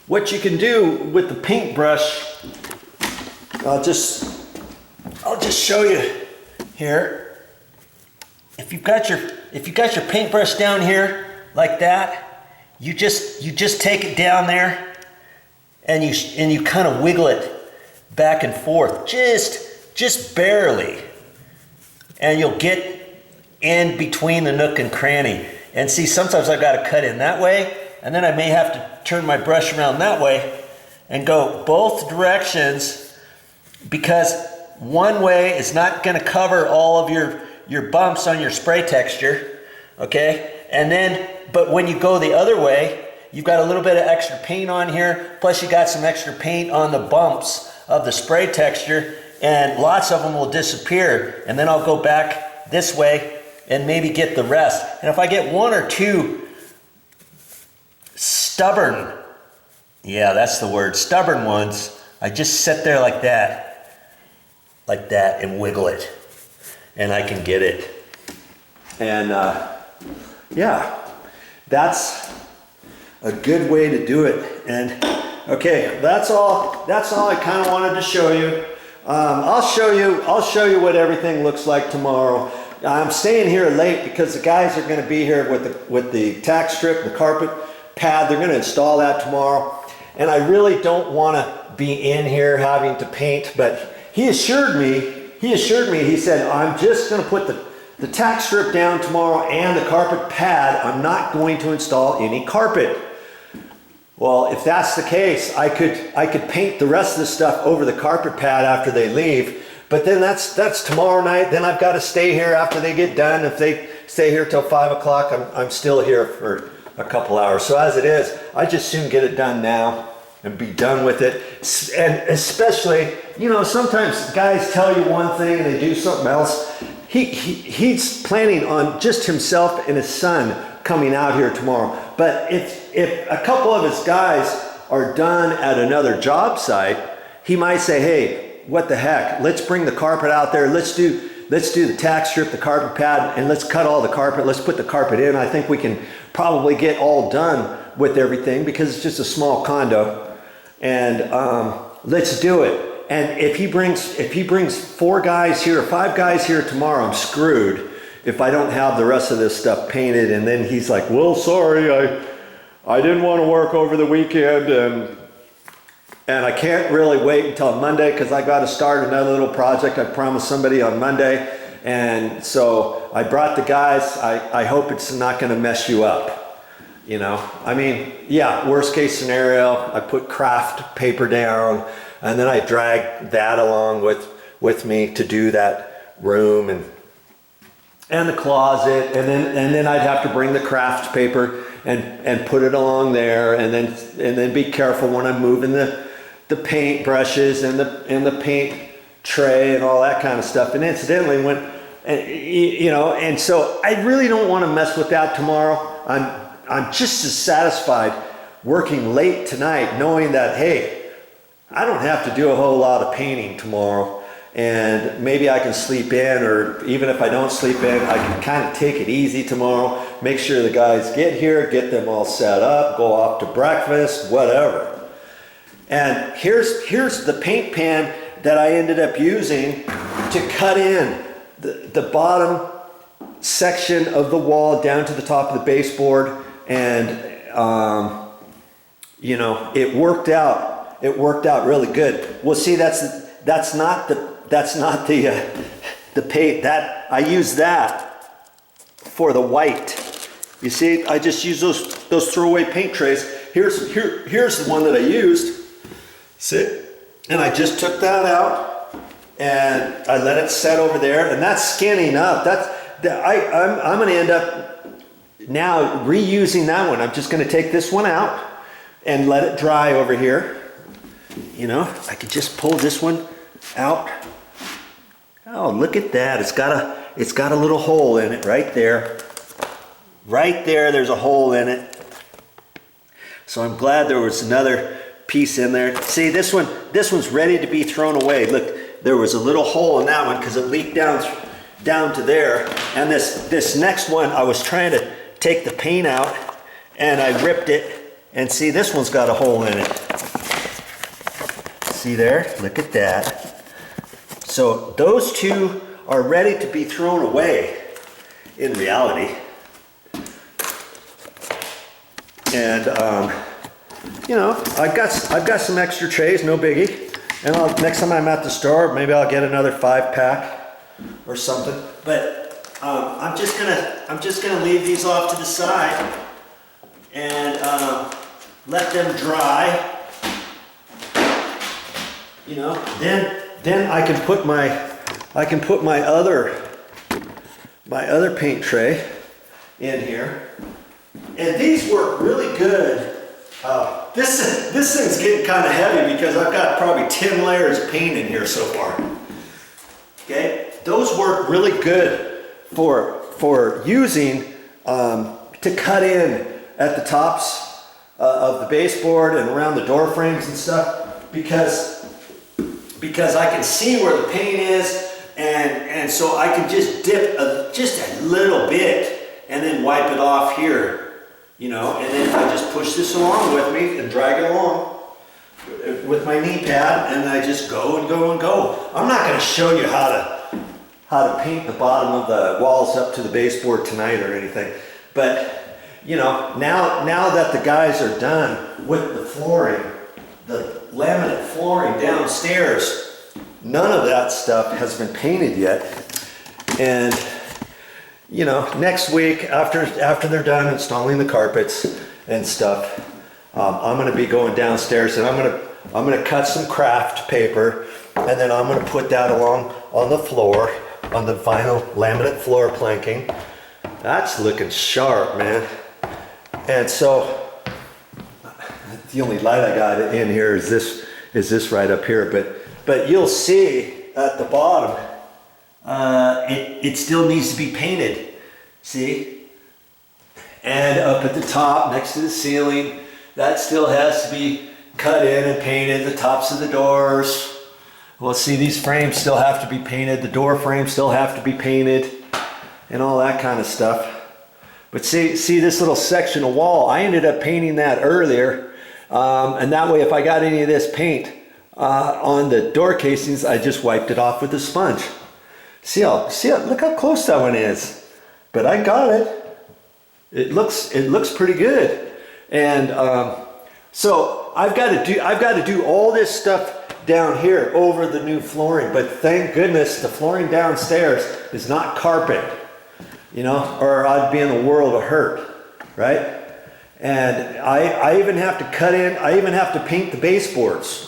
what you can do with the paintbrush, I'll just show you here. If you've got your paintbrush down here like that, you just take it down there and you kind of wiggle it back and forth, just barely, and you'll get in between the nook and cranny. And see, sometimes I've got to cut in that way, and then I may have to turn my brush around that way and go both directions, because one way is not going to cover all of your bumps on your spray texture, okay? And then, but when you go the other way, you've got a little bit of extra paint on here, plus you got some extra paint on the bumps of the spray texture, and lots of them will disappear. And then I'll go back this way and maybe get the rest. And if I get one or two stubborn, yeah, that's the word, stubborn ones, I just sit there like that, and wiggle it, and I can get it. And yeah, that's a good way to do it. And okay, that's all I kind of wanted to show you. I'll show you what everything looks like tomorrow. I'm staying here late because the guys are going to be here with the tack strip, the carpet pad. They're going to install that tomorrow, and I really don't want to be in here having to paint. But he assured me, he said, I'm just going to put the tack strip down tomorrow and the carpet pad. I'm not going to install any carpet. Well, if that's the case, I could paint the rest of the stuff over the carpet pad after they leave. But then that's tomorrow night. Then I've got to stay here after they get done. If they stay here till 5 o'clock, I'm still here for a couple hours. So as it is, I just soon get it done now and be done with it. And especially, you know, sometimes guys tell you one thing and they do something else. He's planning on just himself and his son coming out here tomorrow. But if a couple of his guys are done at another job site, he might say, hey, what the heck, let's bring the carpet out there, let's do the tack strip, the carpet pad, and let's cut all the carpet, let's put the carpet in. I think we can probably get all done with everything because it's just a small condo, and let's do it. And if he brings 4 guys here, 5 guys here tomorrow, I'm screwed if I don't have the rest of this stuff painted. And then he's like, well, sorry, I didn't want to work over the weekend, and I can't really wait until Monday because I got to start another little project I promised somebody on Monday. And so I brought the guys. I hope it's not going to mess you up. You know, I mean, yeah, worst case scenario, I put craft paper down and then I drag that along with me to do that room and the closet. And then I'd have to bring the craft paper and put it along there, and then be careful when I'm moving the paint brushes and the paint tray and all that kind of stuff. And incidentally, you know, and so I really don't want to mess with that tomorrow. I'm just as satisfied working late tonight knowing that, hey, I don't have to do a whole lot of painting tomorrow, and maybe I can sleep in, or even if I don't sleep in, I can kind of take it easy tomorrow, make sure the guys get here, get them all set up, go off to breakfast, whatever. And here's the paint pan that I ended up using to cut in the bottom section of the wall down to the top of the baseboard. And you know, it worked out really good. Well, see, that's not the paint that I use that for the white. You see, I just use those throwaway paint trays. Here's the one that I used. See? And I just took that out and I let it set over there, and that's skinning up. I'm going to end up now reusing that one. I'm just going to take this one out and let it dry over here. You know, I could just pull this one out. Oh, look at that. It's got a little hole in it right there. Right there, there's a hole in it. So I'm glad there was another piece in there. See, this one's ready to be thrown away. Look, there was a little hole in that one because it leaked down to there. And this next one, I was trying to take the paint out and I ripped it And see, this one's got a hole in it. See there? Look at that. So those two are ready to be thrown away in reality. And you know, I've got some extra trays, no biggie. And next time I'm at the store, maybe I'll get another 5-pack or something. But I'm just gonna leave these off to the side and let them dry. You know, then I can put my other paint tray in here. And these work really good. This thing's getting kind of heavy because I've got probably 10 layers of paint in here so far. Okay, those work really good for using to cut in at the tops of the baseboard and around the door frames and stuff because I can see where the paint is and so I can just dip just a little bit and then wipe it off here. You know, and then I just push this along with me and drag it along with my knee pad, and I just go and go and go. I'm not going to show you how to paint the bottom of the walls up to the baseboard tonight or anything, but you know, now that the guys are done with the flooring, the laminate flooring downstairs, none of that stuff has been painted yet, and you know, next week after they're done installing the carpets and stuff, I'm going to be going downstairs and I'm going to cut some craft paper and then I'm going to put that along on the floor, on the vinyl laminate floor planking. That's looking sharp, man. And so the only light I got in here is this right up here, but you'll see at the bottom. It still needs to be painted, see? And up at the top, next to the ceiling, that still has to be cut in and painted, the tops of the doors. Well, see, these frames still have to be painted, the door frames still have to be painted, and all that kind of stuff. But see this little section of wall, I ended up painting that earlier, and that way if I got any of this paint on the door casings, I just wiped it off with a sponge. See how, look how close that one is. But I got it. It looks pretty good. And so I've got to do all this stuff down here over the new flooring. But thank goodness the flooring downstairs is not carpet, you know, or I'd be in a world of hurt, right? And I even have to cut in. I even have to paint the baseboards.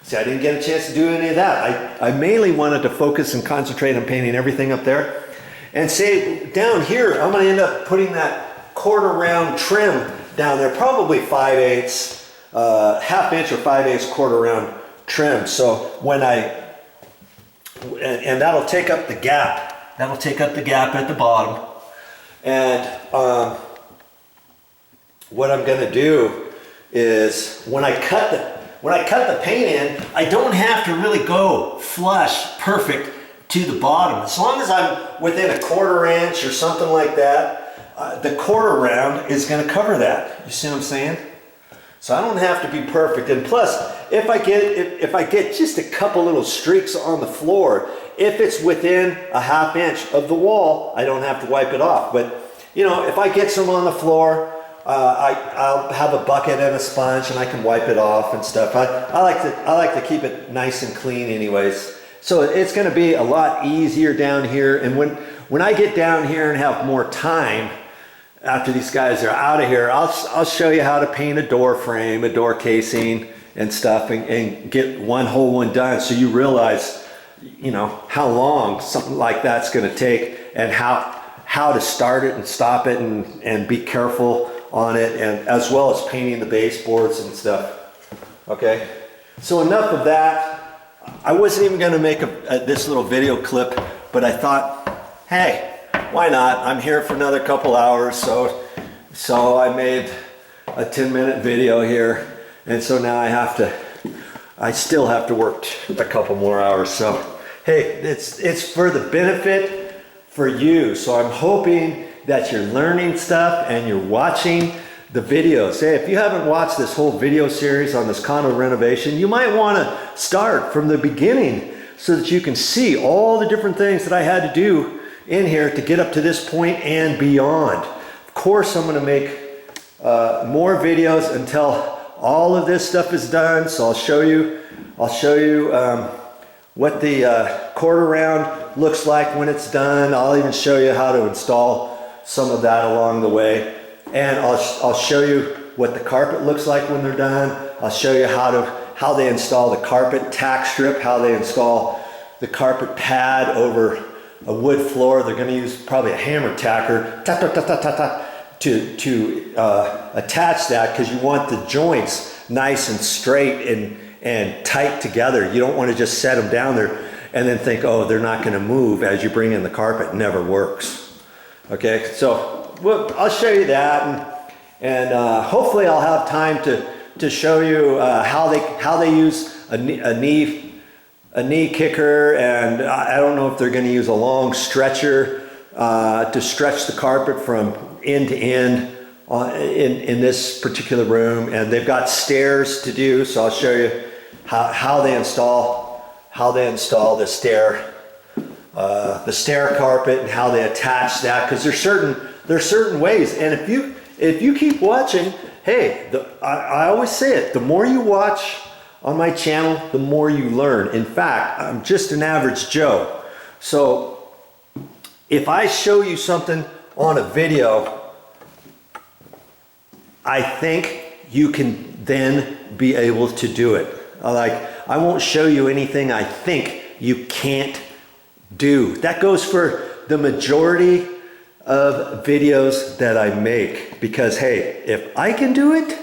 See, I didn't get a chance to do any of that. I mainly wanted to focus and concentrate on painting everything up there. And say down here, I'm going to end up putting that quarter round trim down there, probably 5/8, half inch or 5/8 quarter round trim. So when and that'll take up the gap. That'll take up the gap at the bottom. And what I'm going to do is when I cut the paint in, I don't have to really go flush perfect to the bottom. As long as I'm within a 1/4 inch or something like that, the quarter round is going to cover that. You see what I'm saying? So I don't have to be perfect. And plus, if I get just a couple little streaks on the floor, if it's within a half inch of the wall, I don't have to wipe it off. But you know, if I get some on the floor, I'll have a bucket and a sponge and I can wipe it off and stuff. I like to keep it nice and clean anyways. So it's going to be a lot easier down here. And when I get down here and have more time after these guys are out of here, I'll show you how to paint a door frame, a door casing and stuff and get one whole one done. So you realize, you know, how long something like that's going to take and how to start it and stop it and be careful on it, and as well as painting the baseboards and stuff. Okay, so enough of that. I wasn't even going to make this little video clip, but I thought, hey, why not? I'm here for another couple hours, so I made a 10-minute video here, and so now I still have to work a couple more hours. So hey, it's for the benefit for you. So I'm hoping that you're learning stuff and you're watching the videos. Hey, if you haven't watched this whole video series on this condo renovation, you might want to start from the beginning so that you can see all the different things that I had to do in here to get up to this point and beyond. Of course, I'm going to make more videos until all of this stuff is done. So I'll show you what the quarter round looks like when it's done. I'll even show you how to install some of that along the way. And I'll show you what the carpet looks like when they're done. I'll show you how they install the carpet tack strip, how they install the carpet pad over a wood floor. They're going to use probably a hammer tacker to attach that, because you want the joints nice and straight and tight together. You don't want to just set them down there and then think, oh, they're not going to move as you bring in the carpet. It never works. Okay, so I'll show you that, and hopefully I'll have time to show you how they use a knee kicker, and I don't know if they're going to use a long stretcher to stretch the carpet from end to end in this particular room. And they've got stairs to do, so I'll show you how they install the stair carpet and how they attach that, because there's certain ways. And if you keep watching, hey, I always say it, the more you watch on my channel, the more you learn. In fact, I'm just an average Joe. So if I show you something on a video, I think you can then be able to do it. I won't show you anything I think you can't do. That goes for the majority of videos that I make, because hey, if I can do it,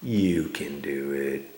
you can do it.